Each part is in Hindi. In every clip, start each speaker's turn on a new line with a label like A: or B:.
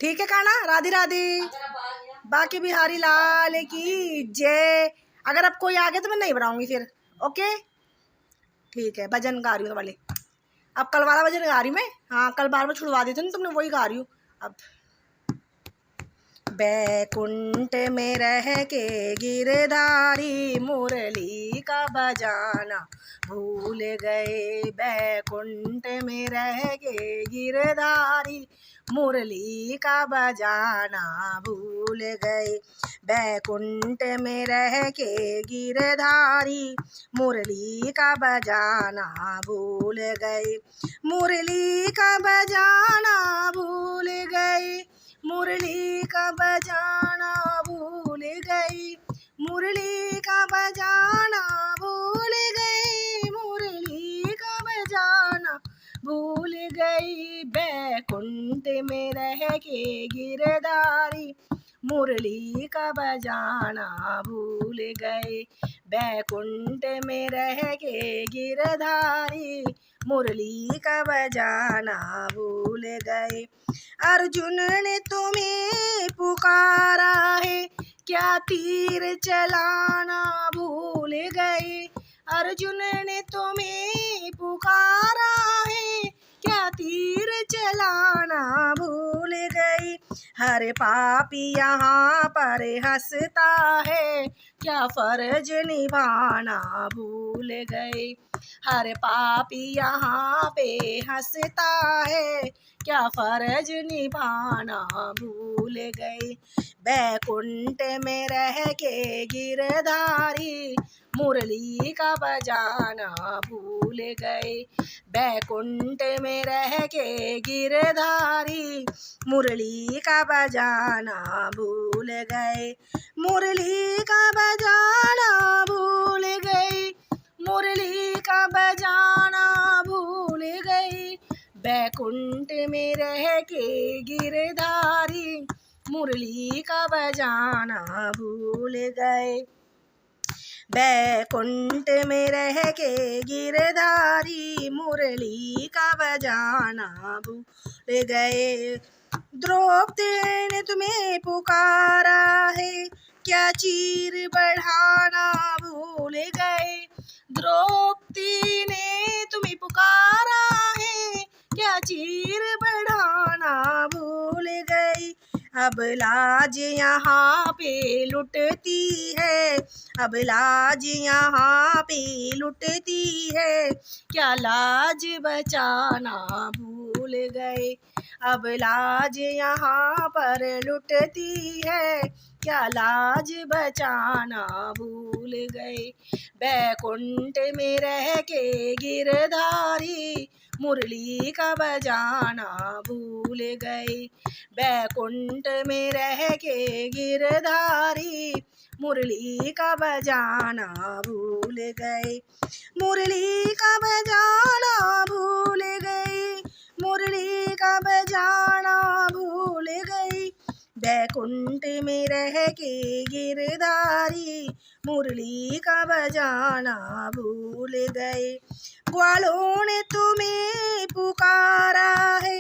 A: ठीक है काना, राधे राधे। बाकी बिहारी लाल की जय। अगर अब कोई आ गया तो मैं नहीं बनाऊंगी फिर। ओके ठीक है, भजन गा रही हूँ वाले। अब कल वाला भजन गा रही हूँ मैं। हाँ, कल बार में छुड़वा दी थी ना तुमने, वही गा रही हूँ अब। बैकुंठ में रह के गिरधारी मुरली का बजाना भूल गए। बैकुंठ में रह के गिरधारी मुरली का बजाना भूल गए। बैकुंठ में रह के गिरधारी मुरली का बजाना भूल गए। मुरली का बजाना भूल गए। मुरली का बजाना भूल गई। मुरली का बजाना भूल गई। मुरली का बजाना भूल गई। बैकुंठ में रह के गिरधारी मुरली का बजाना भूल गए। बैकुंठ में रह के गिरधारी मुरली का बजाना भूल गए। अर्जुन ने तुम्हें पुकारा है, क्या तीर चलाना भूल गए। अर्जुन ने तुम्हें पुकारा है, क्या तीर चलाना भूल गई। हर पापी यहाँ पर हंसता है, क्या फर्ज निभाना भूल गए। हर पापी यहाँ पे हंसता है, क्या फर्ज निभाना भूल गए। बैकुंठ में रह के गिरधारी मुरली का बजाना भूल गए। बैकुंठ में रह के गिरधारी मुरली का बजाना भूल गए। मुरली का बजाना भूल गई। मुरली का बजाना भूल गई। बैकुंठ में रह के गिरधारी मुरली का बजाना भूल गए। बैकुंठ में रह के गिरधारी मुरली का बजाना भूल गए। द्रौपदी ने तुम्हें पुकारा है, क्या चीर बढ़ाना भूल गए। द्रौपदी ने तुम्हें पुकारा है, क्या चीर बढ़ाना भूल गई। अब लाज यहाँ पे लुटती है। अब लाज यहाँ पे लुटती है, क्या लाज बचाना भूल गए। अब लाज यहाँ पर लुटती है, क्या लाज बचाना भूल गए। बैकुंठ में रह के गिरधारी मुरली का बजाना भूल गए। बैकुंठ में रह के गिरधारी मुरली का बजाना भूल गए। मुरली का बजाना भूल गई। मुरली का बजाना भूल गई। बैकुंठ में रह के गिरधारी मुरली का बजाना भूल गए। ग्वालों ने तुम्हें पुकारा है,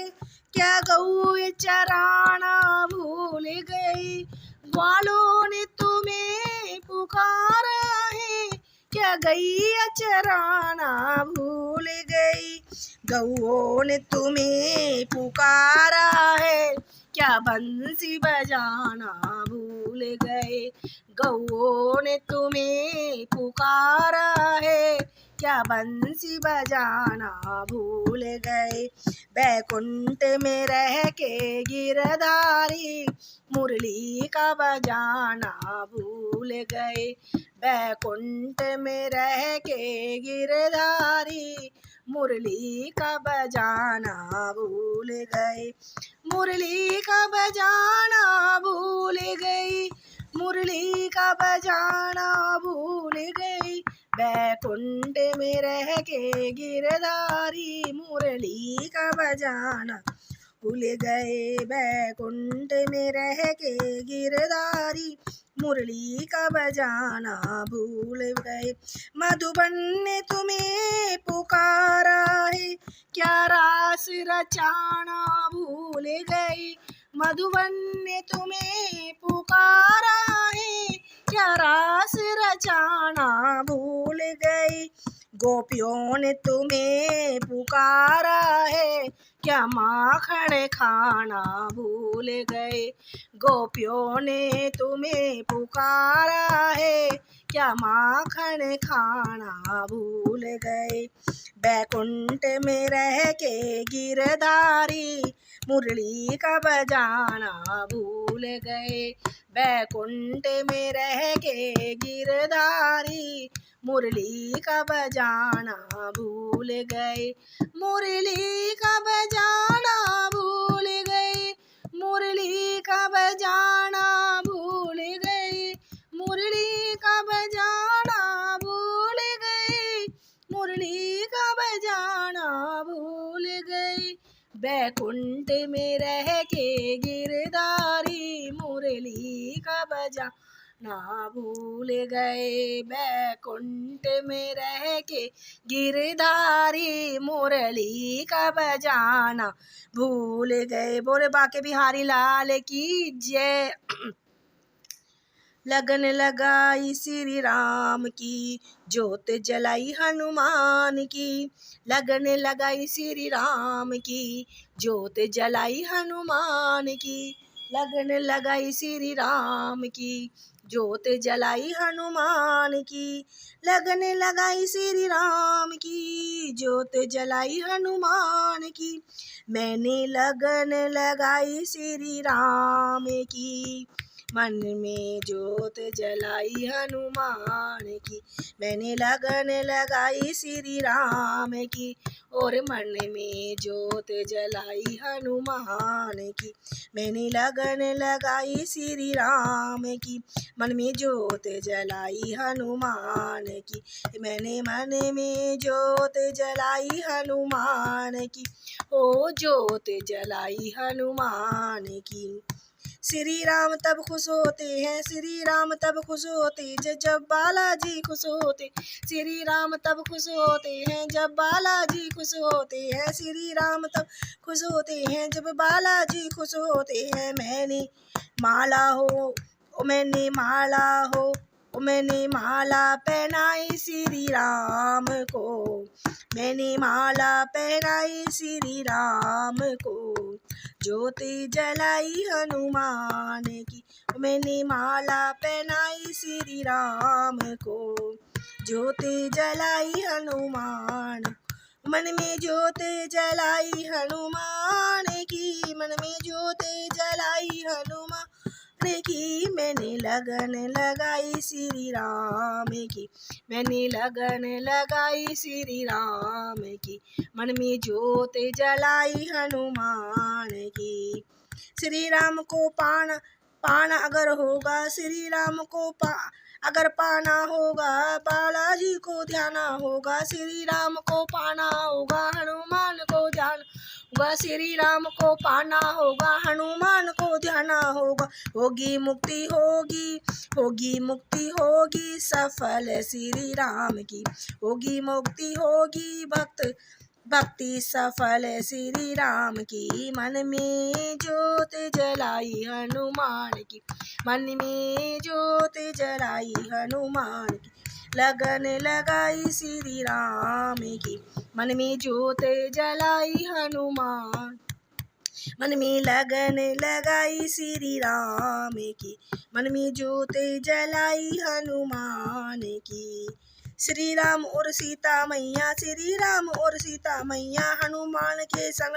A: क्या गऊ चराना भूल गई। ग्वालों ने तुम्हें पुकारा है, क्या गैया चराना भूल गई। गऊओं ने तुम्हें पुकारा है, क्या बंसी बजाना भूल गए। गऊओं ने तुम्हें पुकारा है, क्या बंसी बजाना भूल गए। बैकुंठ में रह के गिरधारी मुरली का बजाना भूल गए। बैकुंठ में रह के गिरधारी मुरली का बजाना भूल गए। मुरली का बजाना भूल गई। मुरली का बजाना भूल गई। बैकुंठ में रह के गिरधारी मुरली का बजाना भूल गए। बैकुंठ में रह के गिरधारी मुरली का बजाना भूल गए। मधुबन ने तुम्हें पुकारा है, क्या रास रचाना भूल गई। मधुबन ने तुम्हें पुकारा है, क्या रास रचाना भूल गई। गोपियों ने तुम्हें पुकारा है, क्या माखन खाना भूल गए। गोपियों ने तुम्हें पुकारा है, क्या माखन खाना भूल गए। बैकुंठ में रह के गिरधारी मुरली का बजाना भूल गए। बैकुंठ में रह के गिरधारी मुरली का बजाना भूल गए। मुरली का बजाना भूल गए, मुरली का बजाना भूल गए, मुरली का बजाना भूल गए, मुरली का बजाना भूल गए। बैकुंठ में रह के गिरधारी मुरली का बजाना भूल गए। बैकुंठ में रह के गिरधारी मुरली का बजाना भूल गए। बोले बाके बिहारी लाल की जय। लगन लगाई श्री राम की, ज्योत जलाई हनुमान की। लगन लगाई श्री राम की, ज्योत जलाई हनुमान की। लगन लगाई श्री राम की, ज्योत जलाई हनुमान की। लगन लगाई श्री राम की, ज्योत जलाई हनुमान की। मैंने लगन लगाई श्री राम की, मन में ज्योत जलाई हनुमान की। मैंने लगन लगाई श्री राम की, और मन में ज्योत जलाई हनुमान की। मैंने लगन लगाई श्री राम की, मन में ज्योत जलाई हनुमान की। मैंने मन में ज्योत जलाई हनुमान की, ओ ज्योत जलाई हनुमान की। श्री राम तब खुश होते हैं, श्री राम तब खुश होते जब बालाजी खुश होते। श्री राम तब खुश होते हैं जब बालाजी खुश होते हैं। श्री राम तब खुश होते हैं जब बालाजी खुश होते हैं। मैंने माला हो, मैंने माला हो, मैंने माला पहनाई श्री राम को। मैंने माला पहनाई श्री राम को, ज्योति जलाई हनुमान की। मैंने माला पहनाई श्री राम को, ज्योति जलाई हनुमान। मन में ज्योति जलाई हनुमान की, मन में ज्योति जलाई हनुमान की। मैंने लगन लगाई श्री राम की, मैंने लगन लगाई श्री राम की। मन में ज्योत जलाई हनुमान की। श्री राम को पाना अगर होगा, श्री राम को अगर पाना होगा, बालाजी को ध्याना होगा। श्री राम को पाना होगा, हनुमान को ध्यान होगा। श्री राम को पाना होगा, हनुमान को ध्याना होगा। होगी मुक्ति होगी, होगी मुक्ति होगी सफल श्री राम की। होगी मुक्ति होगी भक्ति सफल श्री राम की। मन में ज्योत जलाई हनुमान की, मन में ज्योत जलाई हनुमान की। लगन लगाई श्री राम की, मन में ज्योत जलाई हनुमान। मन में लगन लगाई श्री राम की, मन में ज्योत जलाई हनुमान की। श्री राम और सीता मैया, श्री राम और सीता मैया, हनुमान के संग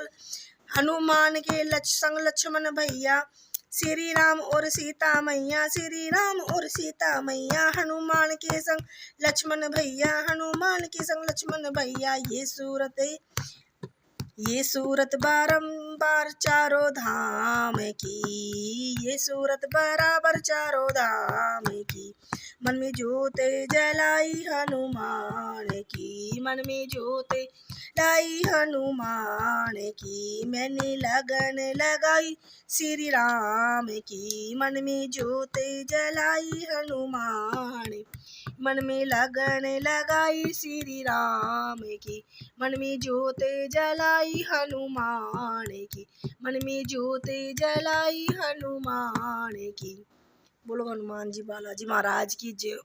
A: लक्ष्मण भैया। श्री राम और सीता मैया, श्री राम और सीता मैया, हनुमान के संग लक्ष्मण भैया, हनुमान के संग लक्ष्मण भैया। ये सूरत बारंबार चारों धाम की, ये सूरत बराबर चारों धाम की। मन में ज्योत जलाई हनुमान की, मन में ज्योत लाई हनुमान की। मैंने लगन लगाई श्री राम की, मन में ज्योत जलाई हनुमान। मन में लगन लगाई श्री राम की, मन में ज्योत जलाई हनुमान की, मन में ज्योत जलाई हनुमान की। बोलो हनुमान जी बालाजी महाराज की जय।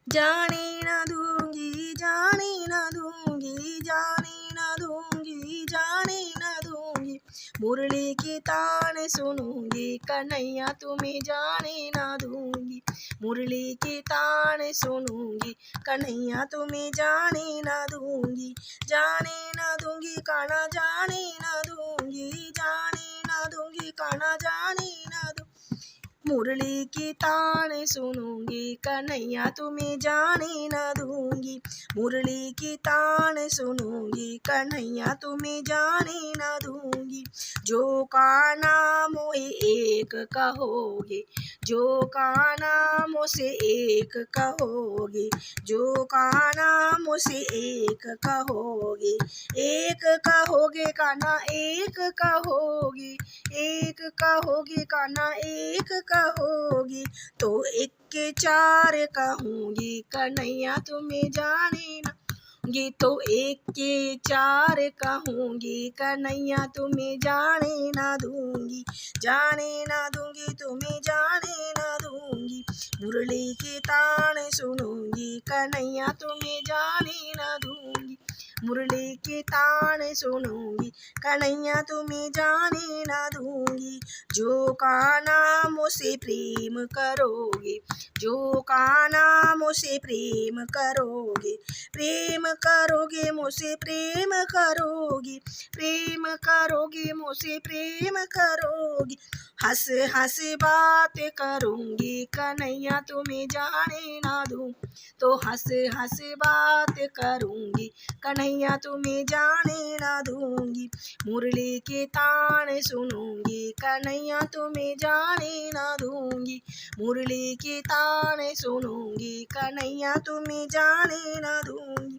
A: जाने न दूंगी, जाने न दूंगी, जाने न दूंगी, जाने न दूंगी, मुरली की तान सुनूंगी कन्हैया तुम्हें जाने न दूंगी, मुरली की तान सुनूंगी कन्हैया तुम्हें जाने न दूंगी, जाने न दूंगी कान्हा जाने न दूंगी, जाने न दूंगी कान्हा जाने न दूंगी, मुरली की तान सुनूंगी कन्हैया तुम्हें जाने न दूंगी, मुरली की तान सुनूंगी कन्हैया तुम्हें जाने न दूंगी, जो का नाम मोहे एक कहोगे, जो का नाम मुझसे एक कहोगे, जो का नाम मुझसे एक कहोगे, एक कहोगे कान्हा एक कहोगे, एक कहोगे कान्हा एक कहोगी, तो एक के चार कहूँगी कन्हैया तुम्हें जाने न दूंगी, तो एक के चार कहूँगी कन्हैया तुम्हें जाने न दूंगी, जाने न दूंगी तुम्हें जाने न दूंगी, मुरली की तान सुनूंगी कन्हैया तुम्हें जाने न दूंगी, मुरली की तान सुनूंगी कन्हैया तुम्हें जाने न दूंगी, जो का नाम मुझसे प्रेम करोगे, जो का नाम मुझसे प्रेम करोगे, प्रेम करोगे मुझसे प्रेम करोगे, प्रेम करोगे मुझसे प्रेम करोगे, हंस हंस बात करूंगी कन्हैया तुम्हें जाने ना दूं, तो हंस हंस बात करूंगी कन्हैया तुम्हें जाने ना दूंगी, मुरली के तान सुनूंगी कन्हैया तुम्हें जाने ना दूंगी, मुरली के तान सुनूंगी कन्हैया तुम्हें जाने ना दूंगी,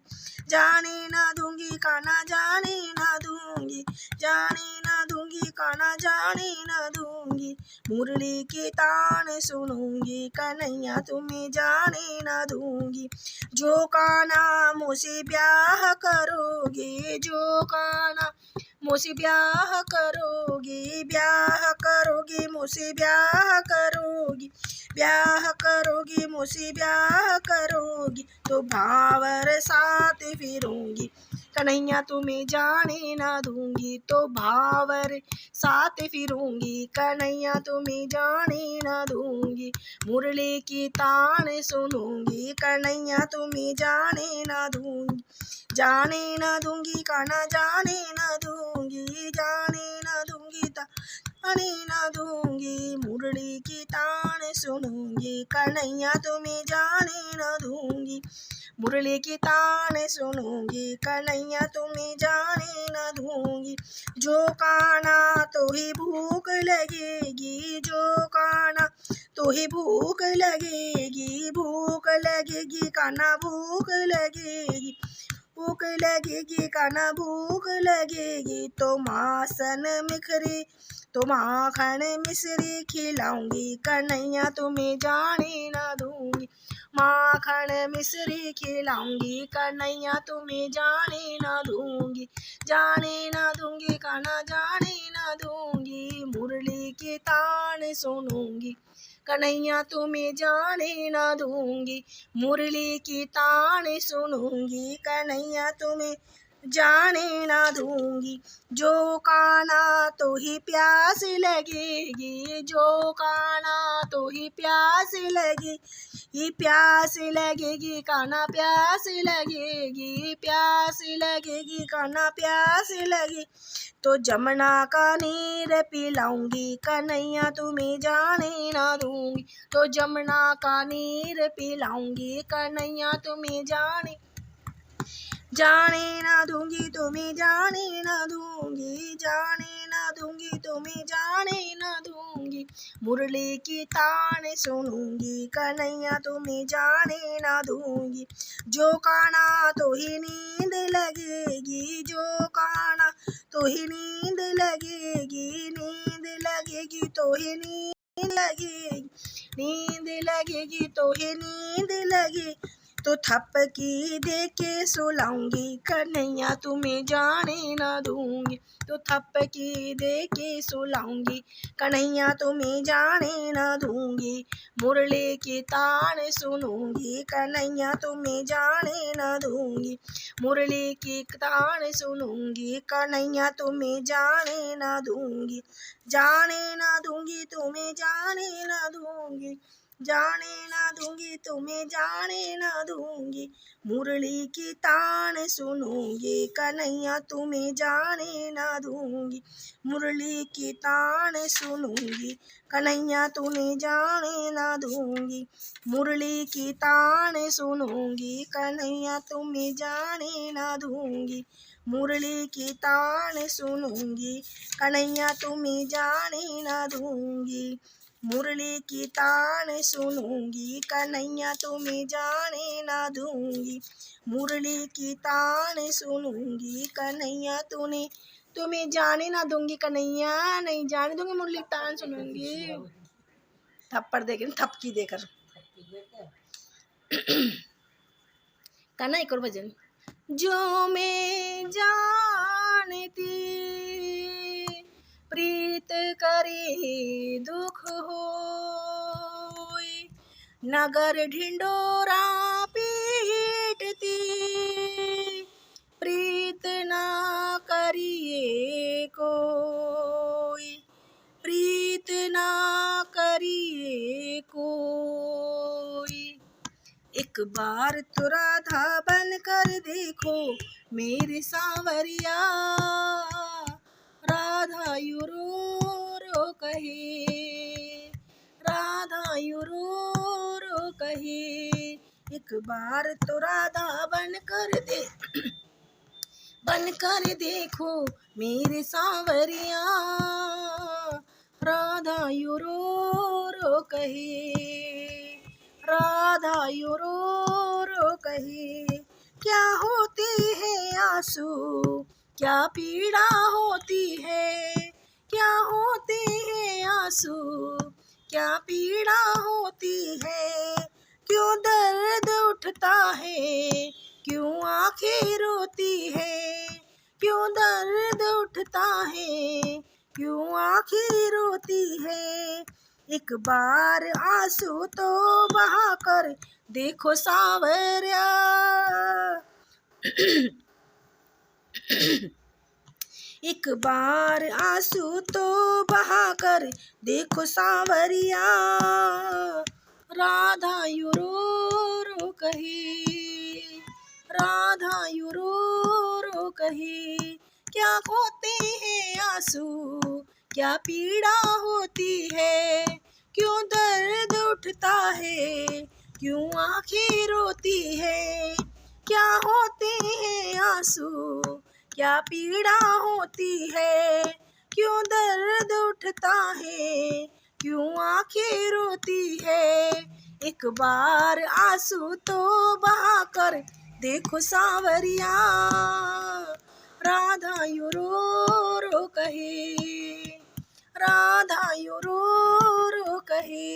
A: जाने ना दूंगी कान्हा जाने ना दूंगी, जाने ना दूंगी कान्हा जाने ना दूंगी, मुरली के तान सुनूंगी कन्हैया तुम्हें जाने ना दूंगी, जो कान्हा मुझसे ब्याह करोगे, जो कान्हा मुझसे ब्याह करोगे, ब्याह करोगे मुझसे ब्याह करोगी, ब्याह करोगी मुझसे ब्याह करोगी, तो भावर साथ फिरूंगी कन्हैया तुम्हें जाने ना दूंगी, तो भावर साथ फिरूंगी कन्हैया तुम्हें जाने ना दूंगी, मुरली की तान सुनूंगी कन्हैया तुम्हें जाने ना दूंगी, जाने ना दूंगी कान्हा जाने ना दूंगी, जाने ना दूंगी जाने ना दूंगी, मुरली की तान सुनूंगी कन्हैया तुम्हें जाने ना दूंगी, मुरली की तान सुनूंगी कन्हैया तुम्हें जाने ना दूंगी, जो कान्हा तो ही भूख लगेगी, जो कान्हा तो ही भूख लगेगी, भूख लगेगी कान्हा भूख लगेगी, भूख लगेगी कान्हा भूख लगेगी, तो मासन मिखरी तो माखन मिश्री खिलाऊंगी कन्हैया तुम्हें जाने ना दूंगी, माखन मिश्री खिलाऊंगी कन्हैया तुम्हें जाने ना दूंगी, जाने ना दूंगी कान्हा जाने ना दूंगी, मुरली की तान सुनूंगी कन्हैया तुम्हें जाने ना दूंगी, मुरली की तान सुनूंगी कन्हैया तुम्हें जाने ना दूंगी, जो कान्हा तो ही प्यास लगेगी, जो कान्हा तो ही प्यास लगेगी, प्यास लगेगी कान्हा प्यास लगेगी, प्यास लगेगी कान्हा प्यास लगेगी, तो जमुना का नीर पिलाऊंगी कन्हैया तुम्हें जाने ना दूंगी, तो जमुना का नीर पिलाऊंगी कन्हैया तुम्हें जाने ना दूंगी, तुम्हें जाने ना दूंगी, जाने ना दूंगी तुम्हें जाने ना दूंगी, मुरली की तान सुनूंगी कन्हैया तुम्हें जाने ना दूंगी, जो कान्हा तो ही नींद लगेगी, जो कान्हा तो ही नींद लगेगी, नींद लगेगी तो ही नींद लगेगी, नींद लगेगी तो ये नींद लगे तो थपकी दे के सुलाऊंगी, कन्हैया तुम्हें जाने ना दूंगी, तो थपकी दे के सुलाऊंगी, कन्हैया तुम्हें जाने ना दूंगी, मुरली की तान सुनूंगी, कन्हैया तुम्हें जाने ना दूंगी, मुरली की तान सुनूंगी, कन्हैया तुम्हें जाने ना दूंगी, जाने ना दूंगी तुम्हें जाने ना दूंगी, जाने ना दूंगी तुम्हें जाने ना दूंगी, मुरली की तान सुनूंगी, कन्हैया तुम्हें जाने ना दूंगी, मुरली की तान सुनूंगी, कन्हैया तुम्हें जाने ना दूंगी, मुरली की तान सुनूंगी, कन्हैया तुम्हें जाने ना दूंगी, मुरली की तान सुनूंगी, कन्हैया तुम्हें जाने ना दूंगी, मुरली की तान सुनूंगी, कन्हैया तुम्हें जाने ना दूंगी, मुरली की तान सुनूंगी, कन्हैया तुम्हें जाने ना दूंगी, कन्हैया नहीं जाने दूंगी, मुरली की तान सुनूंगी। थप्पड़ देकर, थपकी देकर करना एक और भजन। जो मैं जानती प्रीत करे दुख होय, नगर ढिंडोरा पीटती प्रीत ना करिए कोई, प्रीत ना करिए कोई, एक बार तो राधा बन कर देखो मेरे सांवरिया, राधा यू रो रो कहे, राधा यू रो रो कहे, एक बार तो राधा बन कर देखो मेरे सांवरिया, राधा यू रो रो कहे, राधा यू रो रो कहे, क्या होती है आंसू क्या पीड़ा होती है, क्या होती है आंसू क्या पीड़ा होती है, क्यों दर्द उठता है क्यों आंखें रोती है, क्यों दर्द उठता है क्यों आंखें रोती है, एक बार आंसू तो बहा कर देखो सांवरिया, एक बार आंसू तो बहा कर देखो सांवरिया, राधा यू रो रो कहे, राधा यू रो रो कहे, क्या होते हैं आंसू क्या पीड़ा होती है, क्यों दर्द उठता है क्यों आंखें रोती है, क्या होते हैं आंसू क्या पीड़ा होती है, क्यों दर्द उठता है क्यों आंखें रोती है, एक बार आंसू तो बहा कर देखो सांवरिया, राधा यू रो रो कहे, राधा यू रो रो कहे,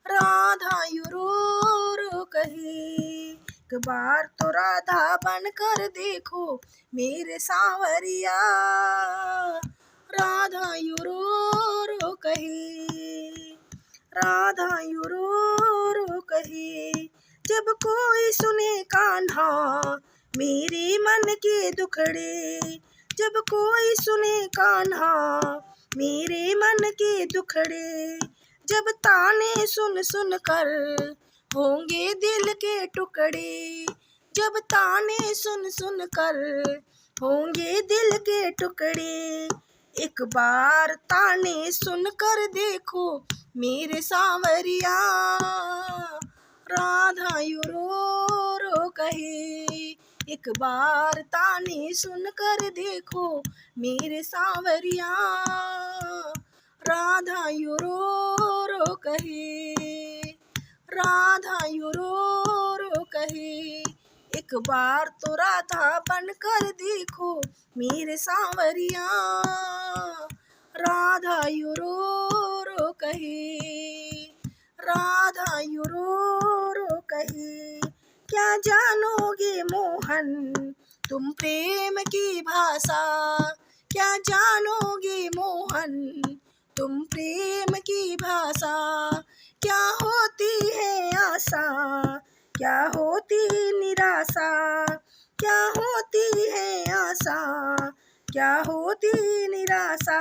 A: राधा यू रो रो कहे, एक बार तो राधा बन कर देखो मेरे सांवरिया, राधा यू रो रो कहे, राधा यू रो रो कहे, जब कोई सुने कान्हा मेरे मन के दुखड़े, जब कोई सुने कान्हा मेरे मन के दुखड़े, जब ताने सुन सुन कर होंगे दिल के टुकड़े, जब ताने सुन सुन कर होंगे दिल के टुकड़े, एक बार ताने सुन कर देखो मेरे सांवरिया, राधा यू रो रो कहे, एक बार ताने सुन कर देखो मेरे सांवरिया, राधा यू रो रो कहे, राधा यू रो रो कहे, एक बार तो राधा बन कर देखो मेरे सांवरिया, राधा यू रो रो जानोगे मोहन तुम प्रेम की भाषा, क्या जानोगे मोहन तुम प्रेम की भाषा। क्या होती है आशा, क्या होती निराशा, क्या होती है आशा, क्या होती निराशा।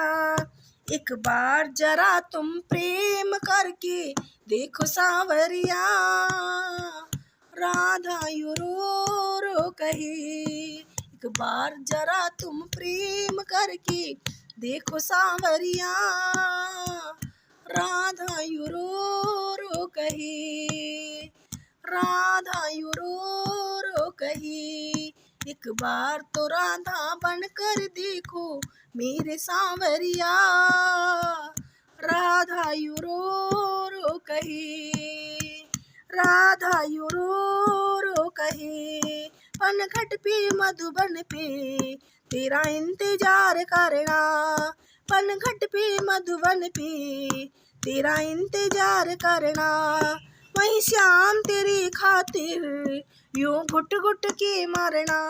A: एक बार जरा तुम प्रेम करके देखो सांवरिया, राधा यूं रो रो कही। एक बार जरा तुम प्रेम करके देखो सांवरिया, राधा यूं रो रो कही, राधा यूं रो रो कही। एक बार तो राधा बनकर देखो मेरे सांवरिया, राधा यूं रो रो कही, राधा यूं रो रो कही। पनघट पे मधुबन पे तेरा इंतजार करना, पनघट पे मधुबन पे तेरा इंतजार करना। वहीं श्याम तेरी खातिर यूं घुट घुट के मरना,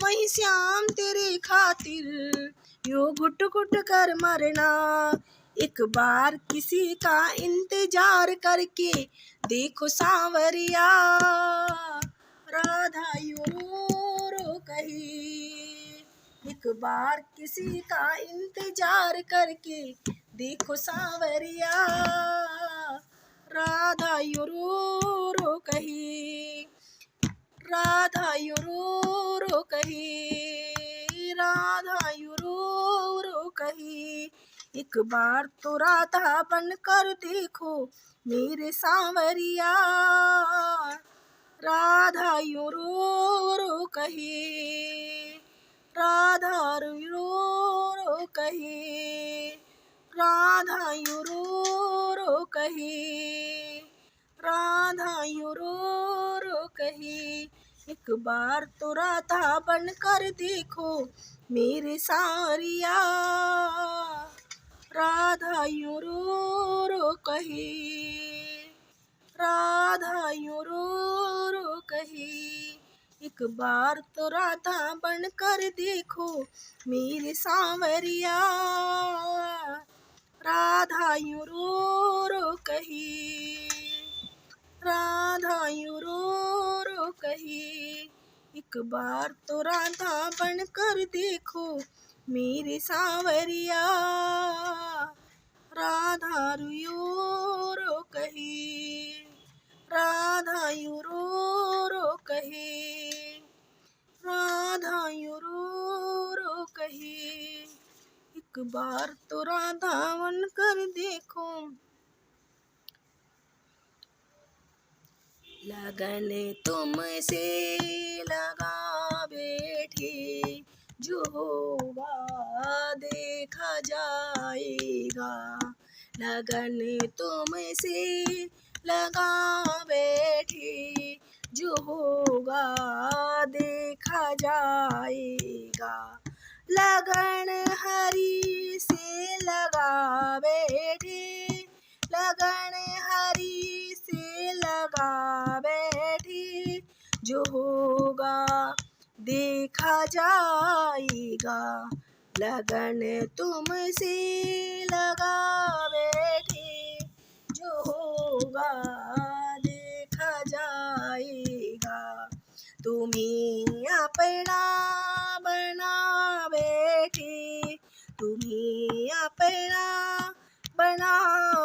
A: वहीं श्याम तेरी खातिर यूं घुट घुट कर मरना। एक बार किसी का इंतजार करके देखो सांवरिया, राधा यूं रो रो कही। एक बार किसी का इंतजार करके देखो सांवरिया, राधा यूं रो रो कही, राधा यूं रो रो कही, राधा यूं रो रो कही। एक बार तो राधा बनकर देखो मेरे सांवरिया, राधा यूं रो रो कही, राधा यूं रो रो कही, राधा यूं रो रो कही, राधा यूं रो रो कही। एक बार तो राधा बनकर देखो मेरे सारिया, राधा यूं रो रो कही, राधा यूं रो रो कही। एक बार तो राधा बनकर देखो मेरे सांवरिया, राधा यूं रो रो कही, राधा यूं रो रो कही। एक बार तो राधा बनकर देखो मेरे सांवरिया, राधा यूं रो कही, राधा यूं रो रो कही, राधा यूं रो रो कही। एक बार तो राधा बनकर देखो। लगन तुमसे लगा बैठी, जो होगा देखा जाएगा। लगन तुमसे लगा बैठी, जो होगा देखा जाएगा। लगन हरि से लगा बैठी, लगन हरि से लगा बैठी, जो होगा देखा जाएगा। लगन तुमसे लगा बैठी, जो होगा देखा जाएगा। तुम्हें अपना बना बैठी, तुम्हें अपना बना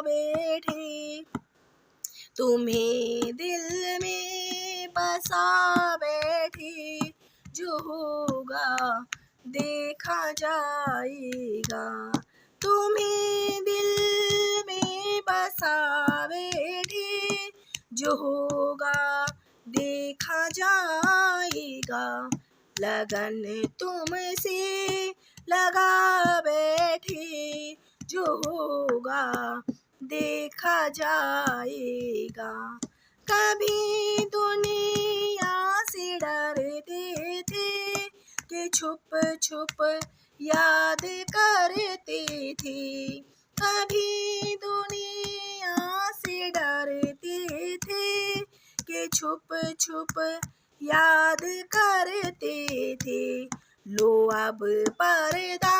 A: बैठी, तुम्हें दिल में बसा बैठी, जो होगा देखा जाएगा। तुम्हें दिल में बसा बैठी, जो होगा देखा जाएगा। लगन तुमसे लगा बैठी, जो होगा देखा जाएगा। कभी दुनिया से डरते थे कि छुप छुप याद करते थे। कभी दुनिया से डरते थे कि छुप छुप याद करते थे, लो अब पर्दा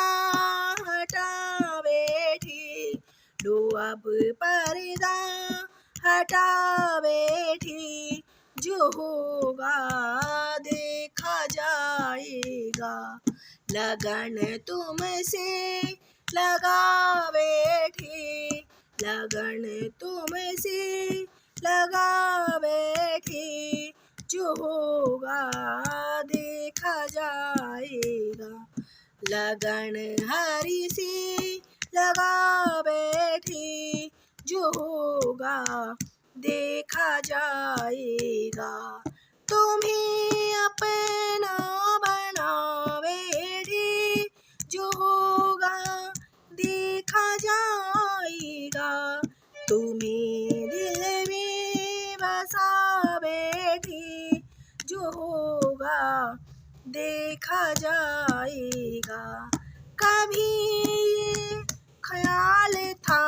A: हटा बैठी, लो अब पर्दा हटा बैठी, जो होगा देखा जाएगा, लगन तुमसे लगा बैठी, लगन तुमसे लगा बैठी, जो होगा देखा जाएगा, लगन हरी सी लगा बैठी, जो होगा देखा जाएगा, तुम्हें अपना बना बैठी, जो होगा देखा जाएगा, तुम्हें दिल में बसा बैठी, जो होगा देखा जाएगा, कभी ये ख्याल था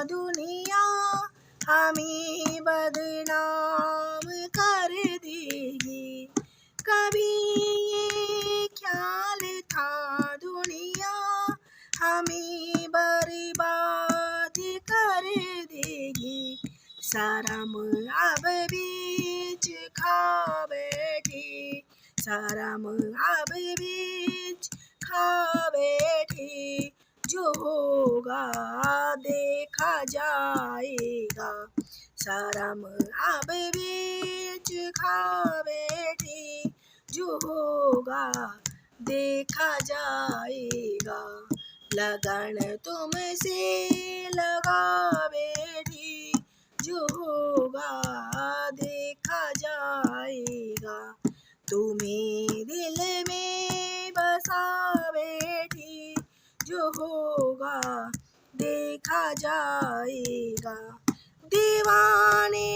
A: दुनिया हमें बदनाम कर देगी, कभी ये ख्याल था दुनिया हमें बर्बाद कर देगी, शर्म अब बीच खा बैठी, शर्म अब बीच खा बैठी, जो होगा देखा जाएगा, शर्म अब बीच खा बैठी, जो होगा देखा जाएगा, लगन तुमसे लगा बैठी, जो होगा देखा जाएगा, तुम्हें दिल में बसा बैठी, जो होगा देखा जाएगा, दीवाने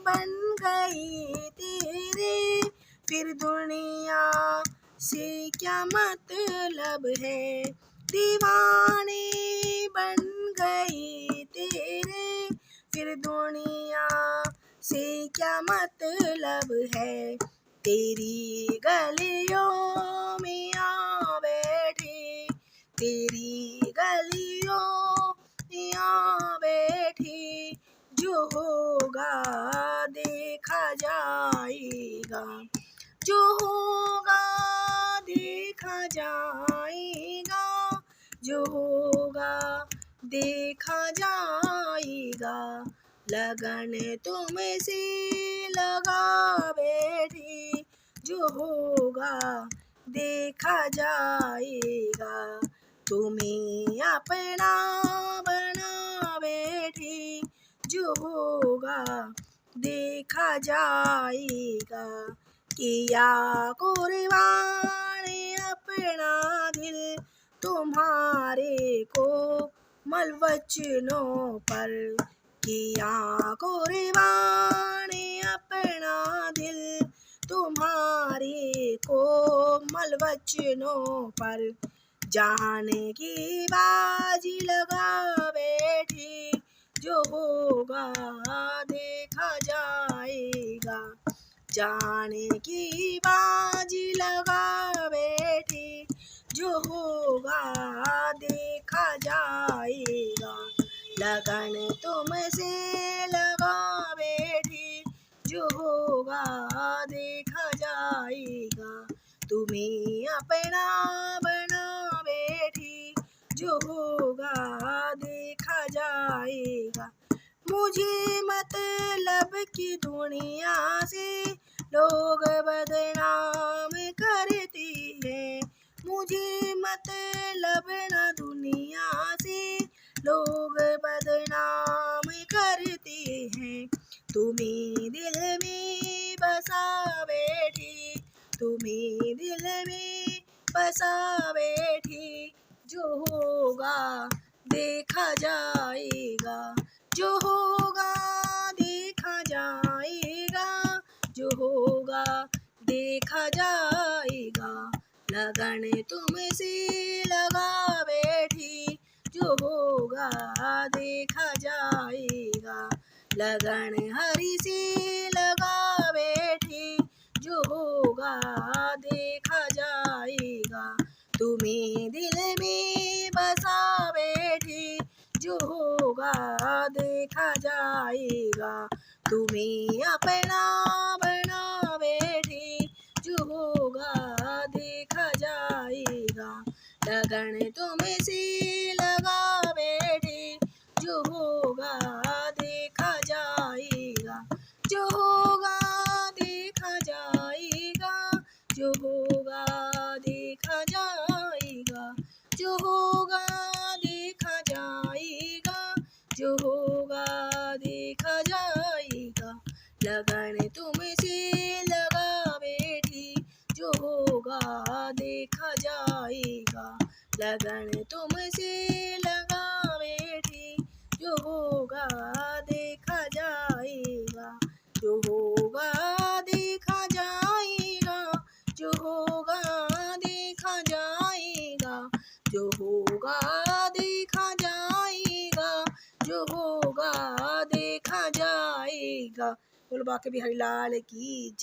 A: बन गई तेरे, फिर दुनिया से क्या मतलब है, दीवाने बन गई तेरे, फिर दुनिया से क्या मतलब है, तेरी गलियों में आ बैठी, तेरी गलियों में आ बैठी, जो होगा देखा जाएगा, जो होगा देखा जाएगा, जो होगा देखा जाएगा, लगन तुमसे लगा बैठी, जो होगा देखा जाएगा, तुम्हें अपना बना बैठी, जो होगा देखा जाएगा, किया कुर्बान अपना दिल तुम्हारे को मल वचनों पर, किया कुर्बान अपना दिल तुम्हारे को मल वचनों पर, जान की बाजी लगा बैठी, जो होगा देखा जाएगा, जान की बाजी लगा बैठी, जो होगा देखा जाएगा, लगन तुमसे लगा बैठी, जो होगा देखा जाएगा, तुम्हें अपना बना बैठी, जो होगा देखा जाएगा, मुझे मतलब की दुनिया से लोग बदनाम करती है, मुझे मतलब ना दुनिया से लोग बदनाम करते हैं, तुम्हें दिल में बसा बैठी, तुम्हें दिल में बसा बैठी, जो होगा देखा जाएगा, जो होगा देखा जाएगा, जो होगा देखा जाएगा, लगन तुमसे लगा बैठी, जो होगा देखा जाएगा, लगन हरी सी लगा जो होगा देखा जाएगा। तुम्हें दिल में बसा बैठी, जो होगा देखा जाएगा। तुम्हें अपना बना बैठी, जो होगा देखा जाएगा। लगन तुमसे लगा बैठी, जो होगा देखा जाएगा। जो होगा देखा जाएगा, जो होगा देखा जाएगा। जो होगा देखा जाएगा, जो होगा देखा जाएगा। लगन तुमसे लगा बैठी, जो होगा देखा जाएगा। लगन तुमसे लगा बैठी, जो होगा देखा जाएगा। जो होगा देखा जाएगा, जो होगा देखा जाएगा। जो होगा देखा जाएगा, जो होगा देखा जाएगा। बोलो बाके बिहारी लाल की।